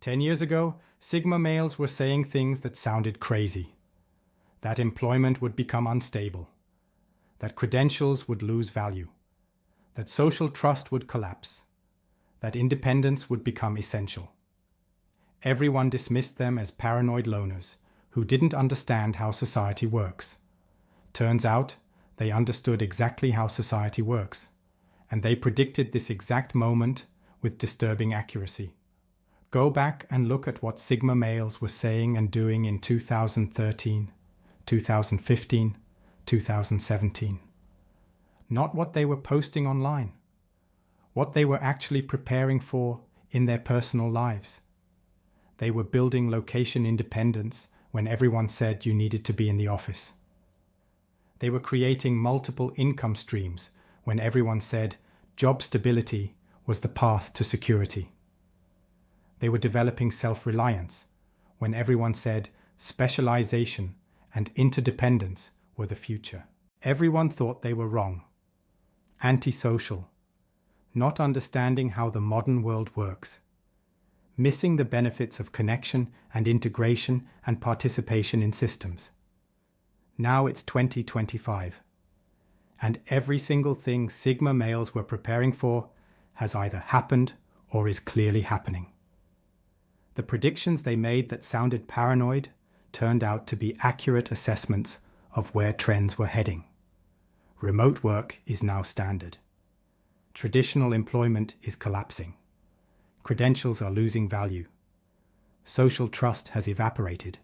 10 years ago, Sigma males were saying things that sounded crazy. That employment would become unstable. That credentials would lose value. That social trust would collapse. That independence would become essential. Everyone dismissed them as paranoid loners who didn't understand how society works. Turns out, they understood exactly how society works, and they predicted this exact moment with disturbing accuracy. Go back and look at what Sigma males were saying and doing in 2013, 2015, 2017. Not what they were posting online. What they were actually preparing for in their personal lives. They were building location independence when everyone said you needed to be in the office. They were creating multiple income streams when everyone said job stability was the path to security. They were developing self-reliance when everyone said specialization and interdependence were the future. Everyone thought they were wrong. Antisocial. Not understanding how the modern world works. Missing the benefits of connection and integration and participation in systems. Now it's 2025. And every single thing Sigma males were preparing for has either happened or is clearly happening. The predictions they made that sounded paranoid turned out to be accurate assessments of where trends were heading. Remote work is now standard. Traditional employment is collapsing. Credentials are losing value. Social trust has evaporated.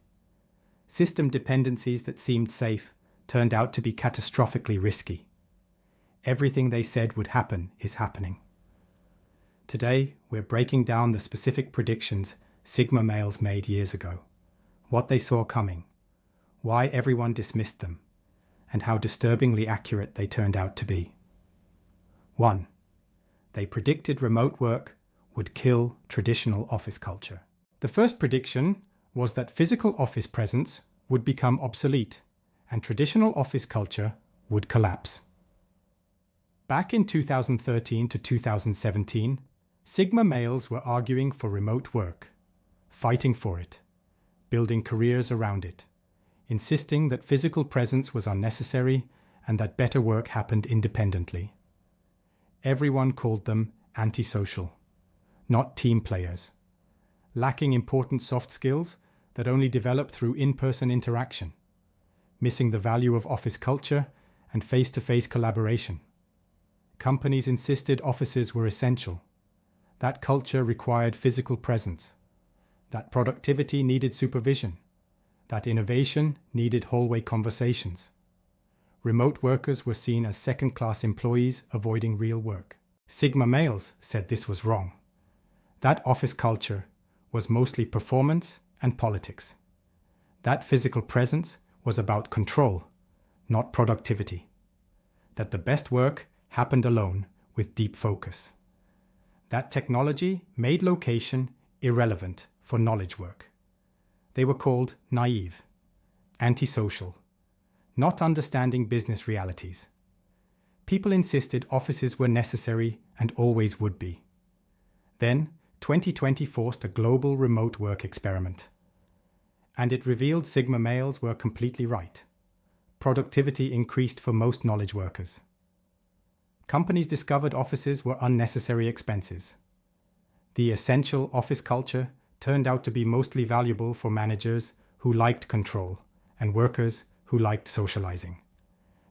System dependencies that seemed safe turned out to be catastrophically risky. Everything they said would happen is happening. Today, we're breaking down the specific predictions Sigma males made years ago, what they saw coming, why everyone dismissed them, and how disturbingly accurate they turned out to be. 1. They predicted remote work would kill traditional office culture. The first prediction was that physical office presence would become obsolete and traditional office culture would collapse. Back in 2013 to 2017, Sigma males were arguing for remote work, fighting for it, building careers around it, insisting that physical presence was unnecessary and that better work happened independently. Everyone called them antisocial, not team players, lacking important soft skills that only develop through in-person interaction, missing the value of office culture and face-to-face collaboration. Companies insisted offices were essential. That culture required physical presence. That productivity needed supervision. That innovation needed hallway conversations. Remote workers were seen as second-class employees avoiding real work. Sigma males said this was wrong. That office culture was mostly performance and politics. That physical presence was about control, not productivity. That the best work happened alone with deep focus. That technology made location irrelevant for knowledge work. They were called naive, antisocial, not understanding business realities. People insisted offices were necessary and always would be. Then, 2020 forced a global remote work experiment. And it revealed Sigma males were completely right. Productivity increased for most knowledge workers. Companies discovered offices were unnecessary expenses. The essential office culture turned out to be mostly valuable for managers who liked control and workers who liked socializing.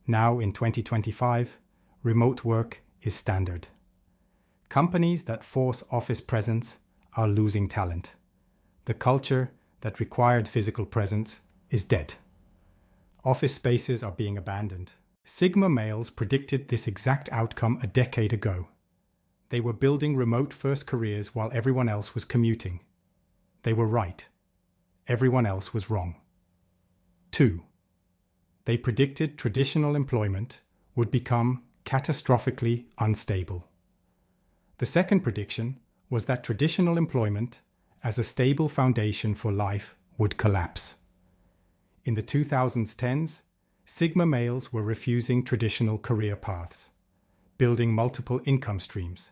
Now, in 2025, remote work is standard. Companies that force office presence are losing talent. The culture that required physical presence is dead. Office spaces are being abandoned. Sigma males predicted this exact outcome a decade ago. They were building remote-first careers while everyone else was commuting. They were right. Everyone else was wrong. 2. They predicted traditional employment would become catastrophically unstable. The second prediction was that traditional employment, as a stable foundation for life, would collapse. In the 2010s, Sigma males were refusing traditional career paths, building multiple income streams,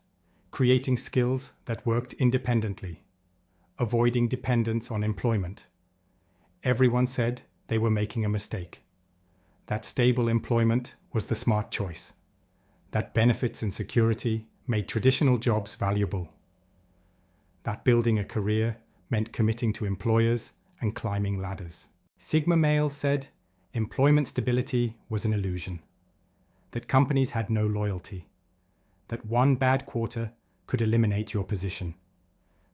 creating skills that worked independently, avoiding dependence on employment. Everyone said they were making a mistake. That stable employment was the smart choice. That benefits and security made traditional jobs valuable. That building a career meant committing to employers and climbing ladders. Sigma males said employment stability was an illusion, that companies had no loyalty, that one bad quarter could eliminate your position,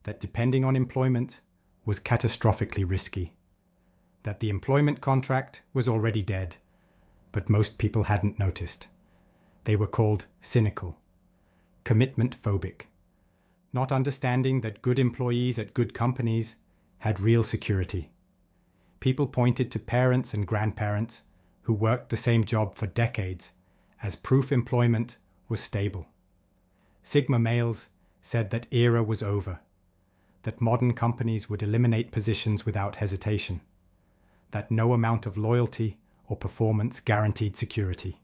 that depending on employment was catastrophically risky, that the employment contract was already dead, but most people hadn't noticed. They were called cynical, commitment phobic, not understanding that good employees at good companies had real security. People pointed to parents and grandparents who worked the same job for decades as proof employment was stable. Sigma males said that era was over, that modern companies would eliminate positions without hesitation, that no amount of loyalty or performance guaranteed security.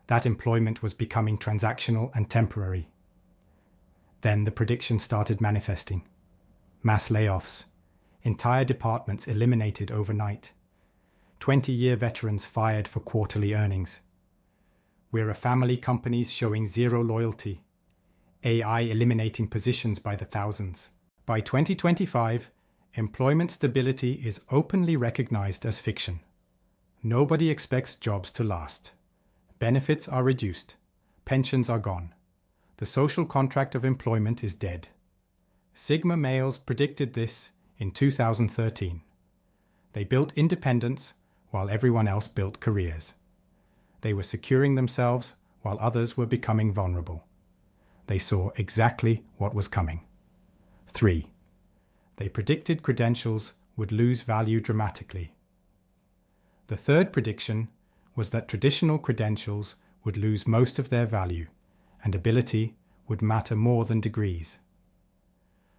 That employment was becoming transactional and temporary. Then the predictions started manifesting. Mass layoffs, entire departments eliminated overnight, 20-year veterans fired for quarterly earnings. We're a family companies showing zero loyalty, AI eliminating positions by the thousands. By 2025, employment stability is openly recognized as fiction. Nobody expects jobs to last. Benefits are reduced. Pensions are gone. The social contract of employment is dead. Sigma males predicted this in 2013. They built independence while everyone else built careers. They were securing themselves while others were becoming vulnerable. They saw exactly what was coming. 3. They predicted credentials would lose value dramatically. The third prediction was that traditional credentials would lose most of their value and ability would matter more than degrees.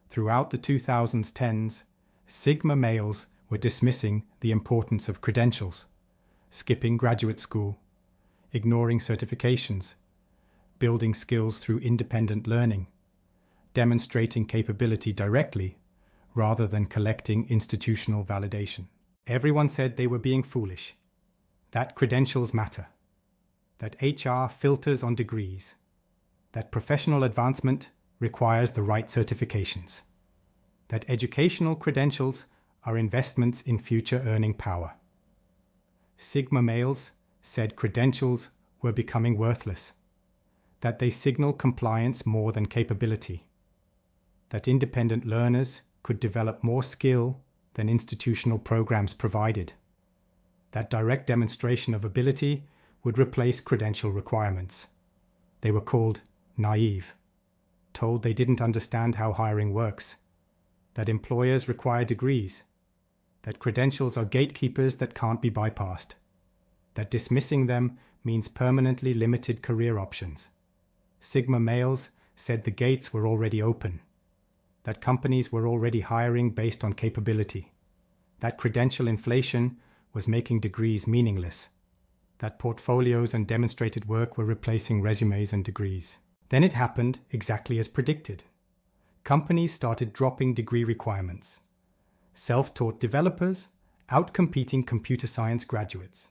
Throughout the 2010s, Sigma males were dismissing the importance of credentials, skipping graduate school, ignoring certifications, building skills through independent learning, demonstrating capability directly rather than collecting institutional validation. Everyone said they were being foolish, that credentials matter, that HR filters on degrees, that professional advancement requires the right certifications, that educational credentials are investments in future earning power. Sigma males said credentials were becoming worthless, that they signal compliance more than capability, that independent learners could develop more skill than institutional programs provided, that direct demonstration of ability would replace credential requirements. They were called naive, told they didn't understand how hiring works, that employers require degrees, that credentials are gatekeepers that can't be bypassed, that dismissing them means permanently limited career options. Sigma males said the gates were already open, that companies were already hiring based on capability, that credential inflation was making degrees meaningless, that portfolios and demonstrated work were replacing resumes and degrees. Then it happened exactly as predicted. Companies started dropping degree requirements. Self-taught developers outcompeting computer science graduates.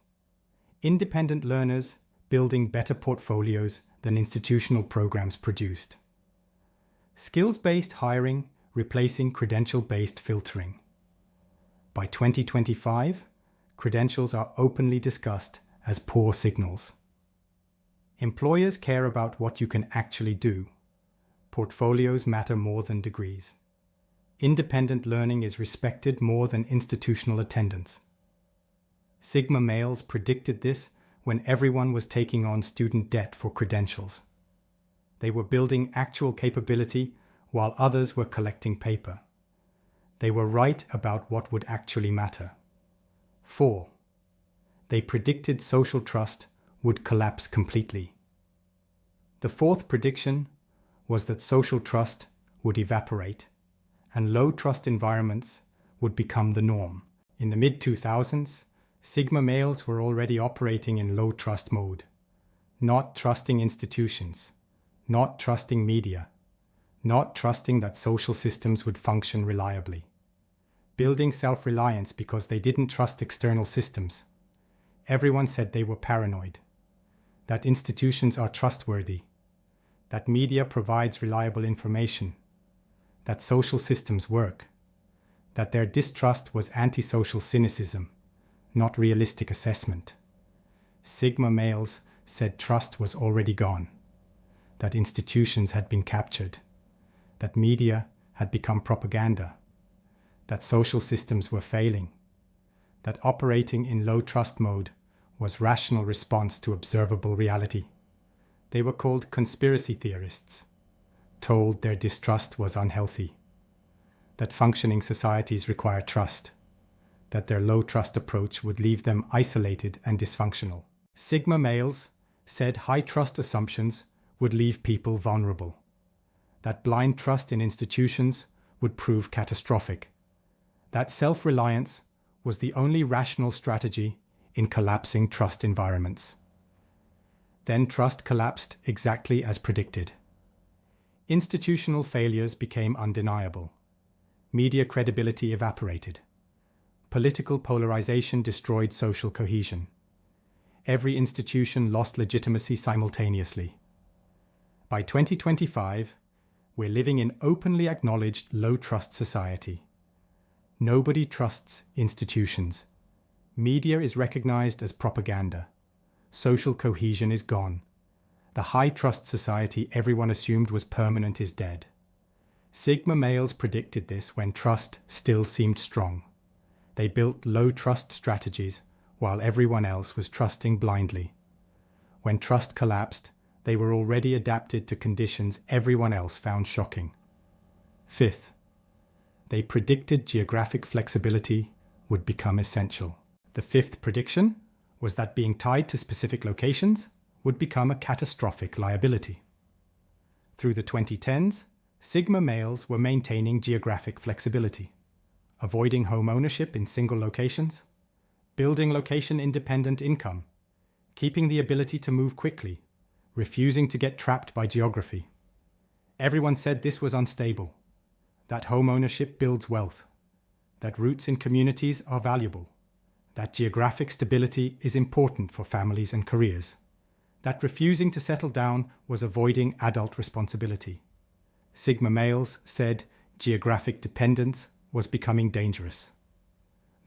Independent learners building better portfolios than institutional programs produced. Skills-based hiring replacing credential-based filtering. By 2025, credentials are openly discussed as poor signals. Employers care about what you can actually do. Portfolios matter more than degrees. Independent learning is respected more than institutional attendance. Sigma males predicted this when everyone was taking on student debt for credentials. They were building actual capability while others were collecting paper. They were right about what would actually matter. 4. They predicted social trust would collapse completely. The fourth prediction was that social trust would evaporate and low-trust environments would become the norm. In the mid-2000s, Sigma males were already operating in low-trust mode, not trusting institutions, not trusting media, not trusting that social systems would function reliably. Building self-reliance because they didn't trust external systems. Everyone said they were paranoid, that institutions are trustworthy, that media provides reliable information, that social systems work, that their distrust was antisocial cynicism, not realistic assessment. Sigma males said trust was already gone, that institutions had been captured, that media had become propaganda, that social systems were failing, that operating in low trust mode was rational response to observable reality. They were called conspiracy theorists, told their distrust was unhealthy, that functioning societies require trust, that their low trust approach would leave them isolated and dysfunctional. Sigma males said high trust assumptions would leave people vulnerable, that blind trust in institutions would prove catastrophic, that self-reliance was the only rational strategy in collapsing trust environments. Then trust collapsed exactly as predicted. Institutional failures became undeniable. Media credibility evaporated. Political polarization destroyed social cohesion. Every institution lost legitimacy simultaneously. By 2025, we're living in openly acknowledged low-trust society. Nobody trusts institutions. Media is recognized as propaganda. Social cohesion is gone. The high-trust society everyone assumed was permanent is dead. Sigma males predicted this when trust still seemed strong. They built low-trust strategies while everyone else was trusting blindly. When trust collapsed, they were already adapted to conditions everyone else found shocking. Fifth, they predicted geographic flexibility would become essential. The fifth prediction was that being tied to specific locations would become a catastrophic liability. Through the 2010s, Sigma males were maintaining geographic flexibility, avoiding home ownership in single locations, building location-independent income, keeping the ability to move quickly, refusing to get trapped by geography. Everyone said this was unstable, that home ownership builds wealth, that roots in communities are valuable, that geographic stability is important for families and careers, that refusing to settle down was avoiding adult responsibility. Sigma males said geographic dependence was becoming dangerous,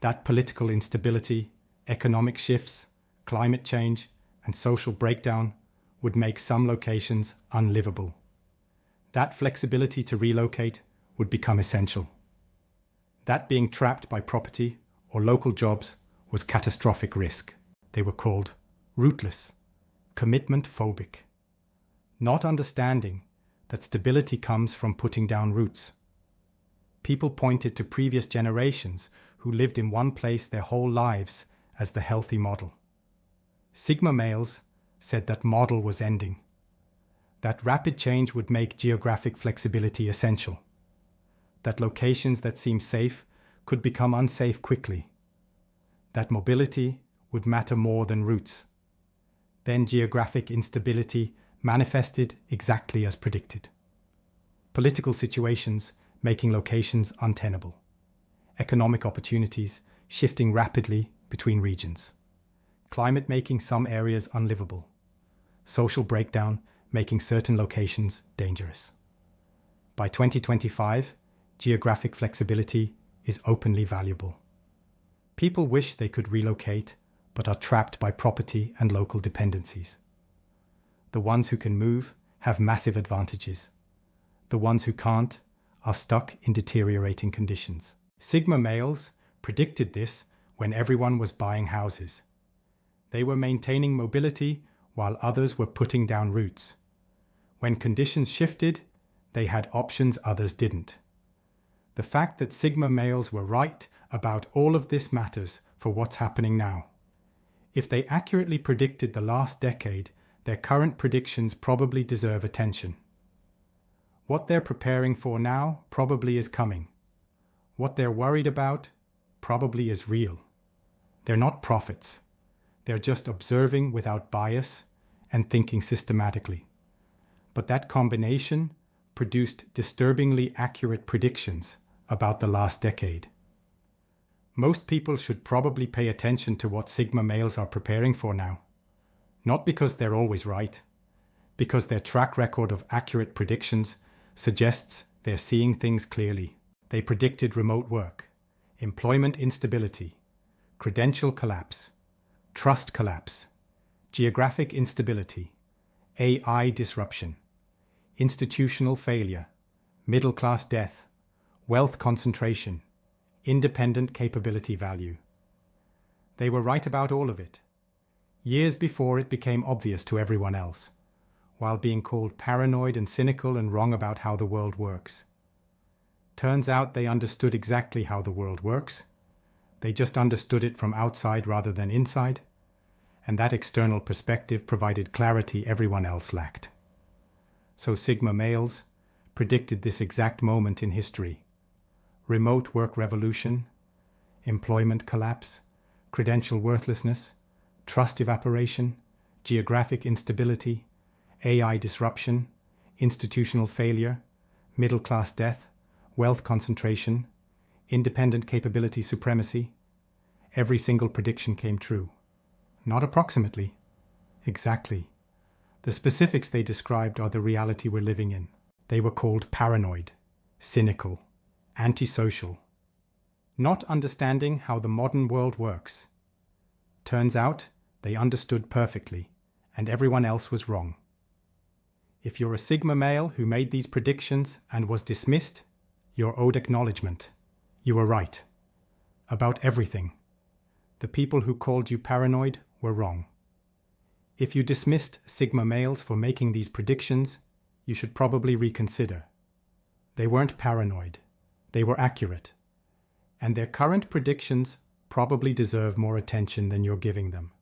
that political instability, economic shifts, climate change, and social breakdown would make some locations unlivable. That flexibility to relocate would become essential. That being trapped by property or local jobs was catastrophic risk. They were called rootless, commitment phobic, not understanding that stability comes from putting down roots. People pointed to previous generations who lived in one place their whole lives as the healthy model. Sigma males said that model was ending, that rapid change would make geographic flexibility essential, that locations that seem safe could become unsafe quickly, that mobility would matter more than roots. Then geographic instability manifested exactly as predicted. Political situations making locations untenable. Economic opportunities shifting rapidly between regions. Climate making some areas unlivable. Social breakdown making certain locations dangerous. By 2025, geographic flexibility is openly valuable. People wish they could relocate, but are trapped by property and local dependencies. The ones who can move have massive advantages. The ones who can't are stuck in deteriorating conditions. Sigma males predicted this when everyone was buying houses. They were maintaining mobility while others were putting down roots. When conditions shifted, they had options others didn't. The fact that Sigma males were right about all of this matters for what's happening now. If they accurately predicted the last decade, their current predictions probably deserve attention. What they're preparing for now probably is coming. What they're worried about probably is real. They're not prophets. They're just observing without bias and thinking systematically. But that combination produced disturbingly accurate predictions about the last decade. Most people should probably pay attention to what Sigma males are preparing for now. Not because they're always right, because their track record of accurate predictions suggests they're seeing things clearly. They predicted remote work, employment instability, credential collapse, trust collapse, geographic instability, AI disruption, institutional failure, middle-class death, wealth concentration, independent capability value. They were right about all of it, years before it became obvious to everyone else, while being called paranoid and cynical and wrong about how the world works. Turns out they understood exactly how the world works. They just understood it from outside rather than inside, and that external perspective provided clarity everyone else lacked. So Sigma males predicted this exact moment in history: remote work revolution, employment collapse, credential worthlessness, trust evaporation, geographic instability, AI disruption, institutional failure, middle-class death, wealth concentration, independent capability supremacy. Every single prediction came true. Not approximately, exactly. The specifics they described are the reality we're living in. They were called paranoid, cynical, antisocial, not understanding how the modern world works. Turns out they understood perfectly, and everyone else was wrong. If you're a Sigma male who made these predictions and was dismissed, you're owed acknowledgement. You were right. About everything. The people who called you paranoid were wrong. If you dismissed Sigma males for making these predictions, you should probably reconsider. They weren't paranoid. They were accurate. And their current predictions probably deserve more attention than you're giving them.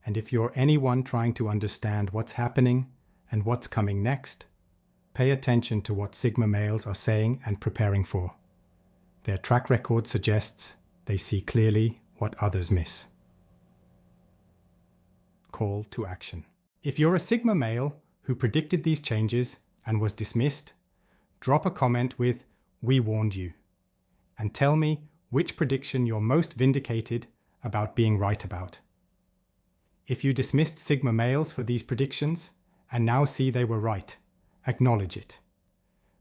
And if you're anyone trying to understand what's happening and what's coming next, pay attention to what Sigma males are saying and preparing for. Their track record suggests they see clearly what others miss. Call to action. If you're a Sigma male who predicted these changes and was dismissed, drop a comment with "We warned you," and tell me which prediction you're most vindicated about being right about. If you dismissed Sigma males for these predictions and now see they were right, acknowledge it.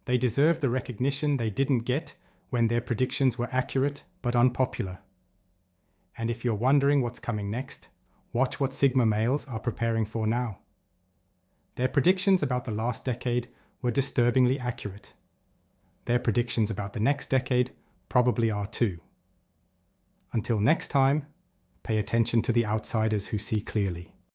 They deserve the recognition they didn't get when their predictions were accurate but unpopular. And if you're wondering what's coming next, watch what Sigma males are preparing for now. Their predictions about the last decade were disturbingly accurate. Their predictions about the next decade probably are too. Until next time, pay attention to the outsiders who see clearly.